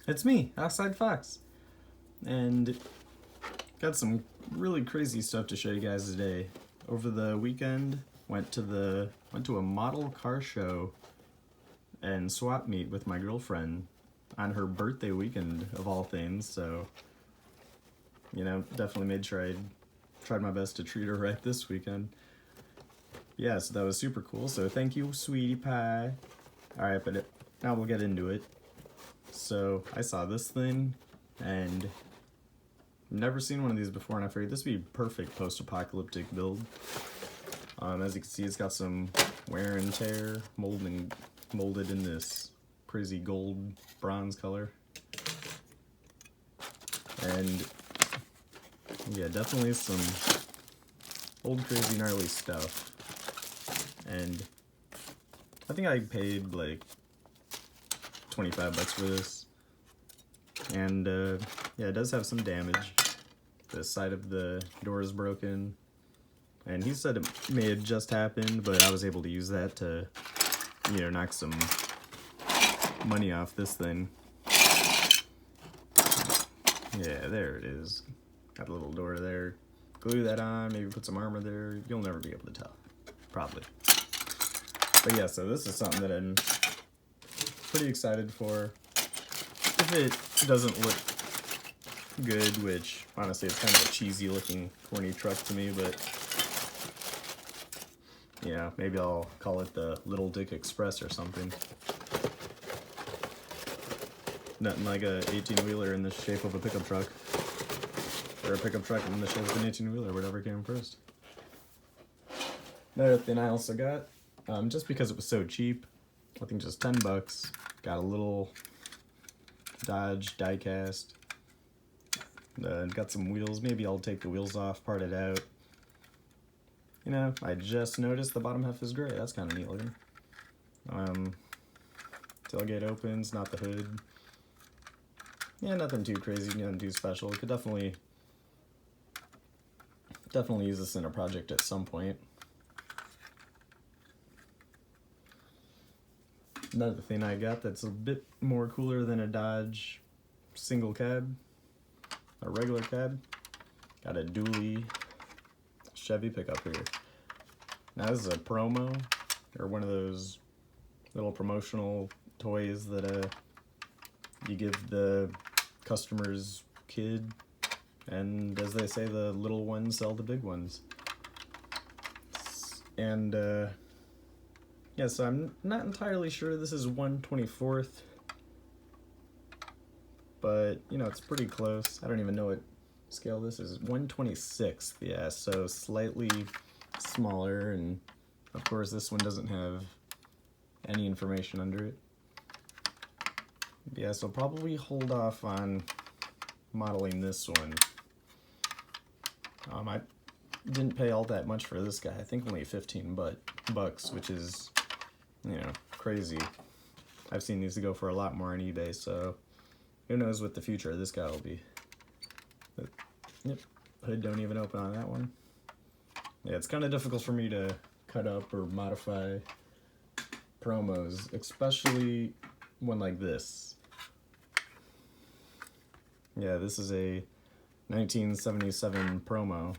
It's me, Outside Fox, and got some really crazy stuff to show you guys today. Over the weekend, went to a model car show and swap meet with my girlfriend on her birthday weekend of all things. So, definitely made sure I tried my best to treat her right this weekend. Yeah, so that was super cool. So thank you, sweetie pie. All right, but now we'll get into it. So I saw this thing and never seen one of these before, and I figured this would be perfect post-apocalyptic build. As you can see, it's got some wear and tear, molded in this crazy gold bronze color. And yeah, definitely some old crazy gnarly stuff. And I think I paid like 25 bucks for this. And yeah, it does have some damage. The side of the door is broken. And he said it may have just happened, but I was able to use that to, knock some money off this thing. Yeah, there it is. Got a little door there. Glue that on, maybe put some armor there. You'll never be able to tell. Probably. But yeah, so this is something that I'm pretty excited for. If it doesn't look good, which honestly it's kind of a cheesy looking corny truck to me, but maybe I'll call it the Little Dick Express or something. Nothing like a 18-wheeler in the shape of a pickup truck. Or a pickup truck in the shape of an 18-wheeler, whatever came first. Another thing I also got, just because it was so cheap, I think just 10 bucks, got a little Dodge diecast. Got some wheels. Maybe I'll take the wheels off, part it out. I just noticed the bottom half is gray. That's kind of neat looking. Tailgate opens, not the hood. Yeah, nothing too crazy, nothing too special. Could definitely use this in a project at some point. Another thing I got that's a bit more cooler than a Dodge single cab, a regular cab, got a dually Chevy pickup here. Now this is a promo, or one of those little promotional toys that you give the customer's kid, and as they say, the little ones sell the big ones. And yeah, so I'm not entirely sure this is 1/24th, but it's pretty close. I don't even know what scale this is. 1/26th, yeah, so slightly smaller, and of course this one doesn't have any information under it. Yeah, so probably hold off on modeling this one. I didn't pay all that much for this guy. I think only 15 bucks, which is, crazy. I've seen these go for a lot more on eBay, so who knows what the future of this guy will be. But, yep, hood don't even open on that one. Yeah, it's kind of difficult for me to cut up or modify promos, especially one like this. Yeah, this is a 1977 promo.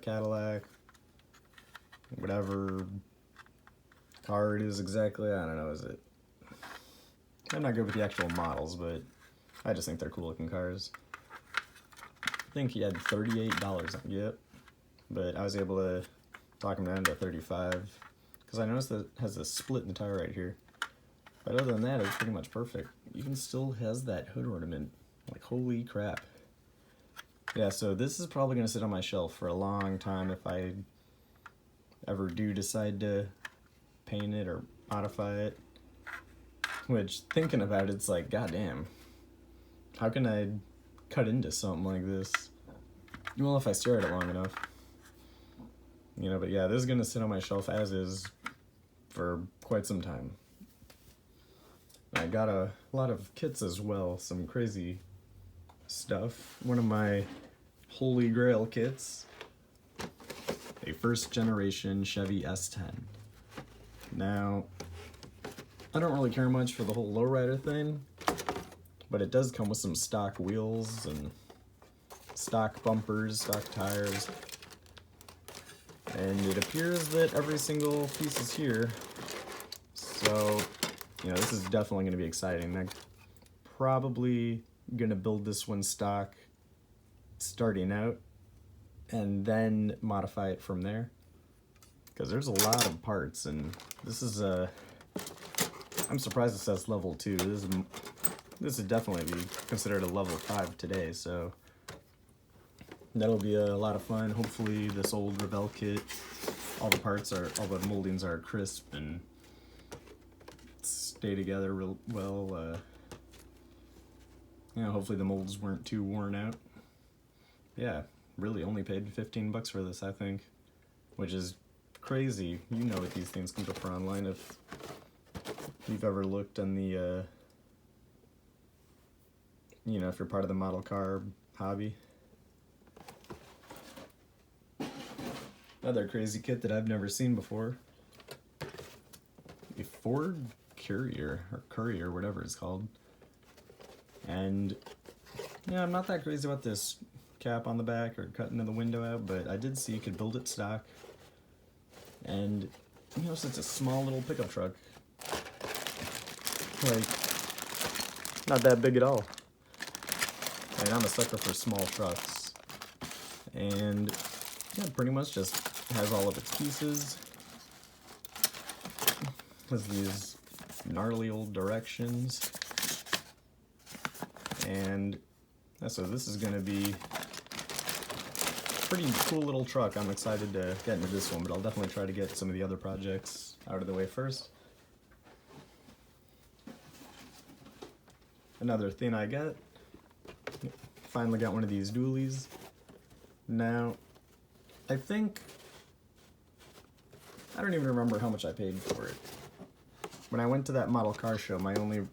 Cadillac, whatever car it is exactly, I don't know, is it? I'm not good with the actual models, but I just think they're cool looking cars. I think he had $38 on, yep, but I was able to talk him down to 35 because I noticed that it has a split in the tire right here. But other than that, it's pretty much perfect. Even still has that hood ornament. Like, holy crap. Yeah, so this is probably going to sit on my shelf for a long time if I ever do decide to paint it or modify it. Which, thinking about it, it's like, goddamn, how can I cut into something like this? Well, if I stare at it long enough. But yeah, this is going to sit on my shelf as is for quite some time. I got a lot of kits as well, some crazy stuff. One of my holy grail kits, a first generation Chevy S10. Now, I don't really care much for the whole lowrider thing, but it does come with some stock wheels and stock bumpers, stock tires. And it appears that every single piece is here. So, you know, this is definitely going to be exciting. I'm probably going to build this one stock starting out and then modify it from there. Because there's a lot of parts, and this is a... I'm surprised it says level 2. This would definitely be considered a level 5 today, so that'll be a lot of fun. Hopefully this old Revell kit, all the moldings are crisp and stay together real well. You know, hopefully the molds weren't too worn out. Yeah, really only paid 15 bucks for this, I think, which is crazy. You know what these things come to for online if you've ever looked on the, you know, if you're part of the model car hobby. Another crazy kit that I've never seen before. A Ford Courier, or Courier, whatever it's called. And, yeah, I'm not that crazy about this cap on the back or cutting the window out, but I did see you could build it stock. And, you know, since it's a small little pickup truck, like, not that big at all. And I'm a sucker for small trucks. And, yeah, pretty much just has all of its pieces. Has these gnarly old directions. And so this is going to be a pretty cool little truck. I'm excited to get into this one, but I'll definitely try to get some of the other projects out of the way first. Another thing I got, finally got one of these dualies. Now, I don't even remember how much I paid for it. When I went to that model car show, my only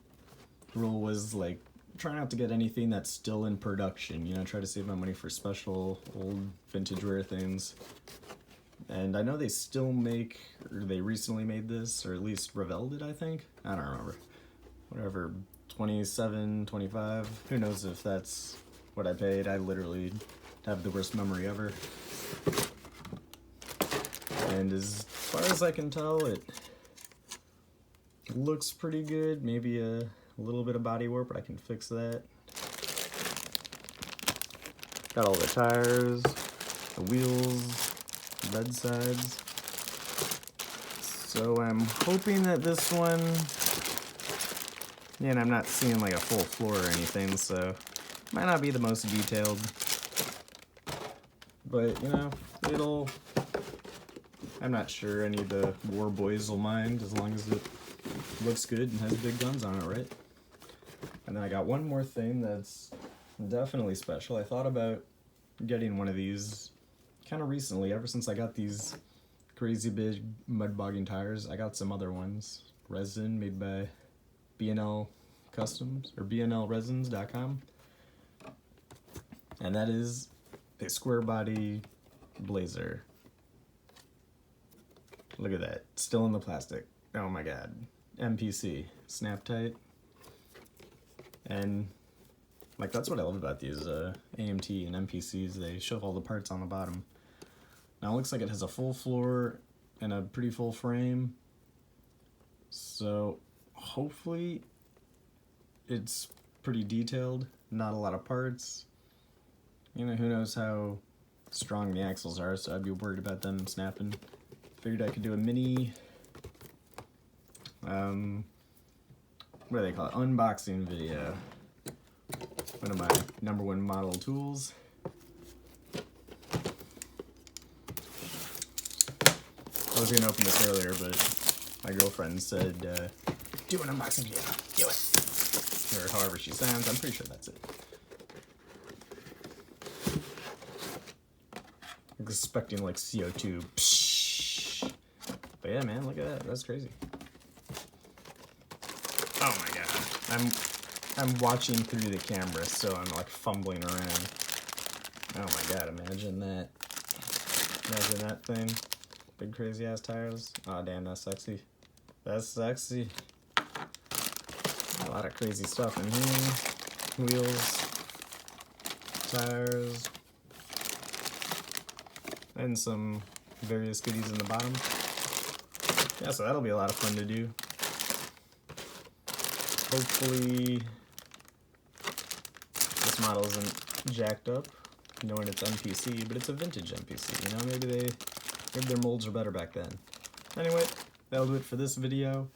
rule was, like, try not to get anything that's still in production, you know, try to save my money for special old vintage rare things. And I know they still make, or they recently made this, or at least Revell did, I think? I don't remember. Whatever, 27, 25, who knows if that's what I paid. I literally have the worst memory ever. And as far as I can tell, it looks pretty good. Maybe a little bit of body warp, but I can fix that. Got all the tires, the wheels, the bed sides. So I'm hoping that this one, yeah, and I'm not seeing like a full floor or anything, so might not be the most detailed. But, you know, I'm not sure any of the war boys will mind as long as it looks good and has big guns on it, right? And then I got one more thing that's definitely special. I thought about getting one of these kind of recently, ever since I got these crazy big mud bogging tires. I got some other ones, resin made by B&L Customs, or BNLresins.com. And that is a square body blazer. Look at that, still in the plastic. Oh my god. MPC, snap tight. And like, that's what I love about these AMT and MPCs. They show all the parts on the bottom. Now it looks like it has a full floor and a pretty full frame. So hopefully it's pretty detailed, not a lot of parts. You know, who knows how strong the axles are, so I'd be worried about them snapping. Figured I could do a mini, what do they call it, unboxing video. One of my #1 model tools. I was gonna open this earlier, but my girlfriend said, do an unboxing video, do it. Or however she sounds, I'm pretty sure that's it. I'm expecting like CO2. Psh. But yeah, man, look at that. That's crazy. Oh my god. I'm watching through the camera, so I'm like fumbling around. Oh my god, imagine that. Imagine that thing. Big crazy ass tires. Oh damn, that's sexy. That's sexy. A lot of crazy stuff in here. wheels, tires, and some various goodies in the bottom. Yeah, so that'll be a lot of fun to do. Hopefully this model isn't jacked up, knowing it's NPC, but it's a vintage NPC, you know, maybe their molds were better back then. Anyway, that'll do it for this video,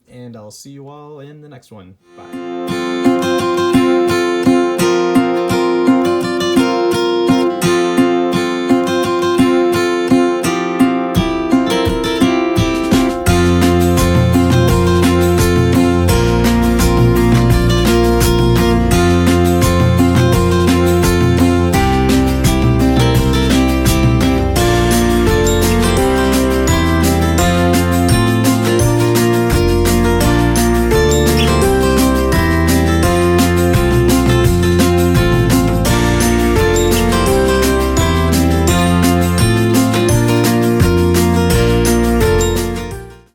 and I'll see you all in the next one. Bye.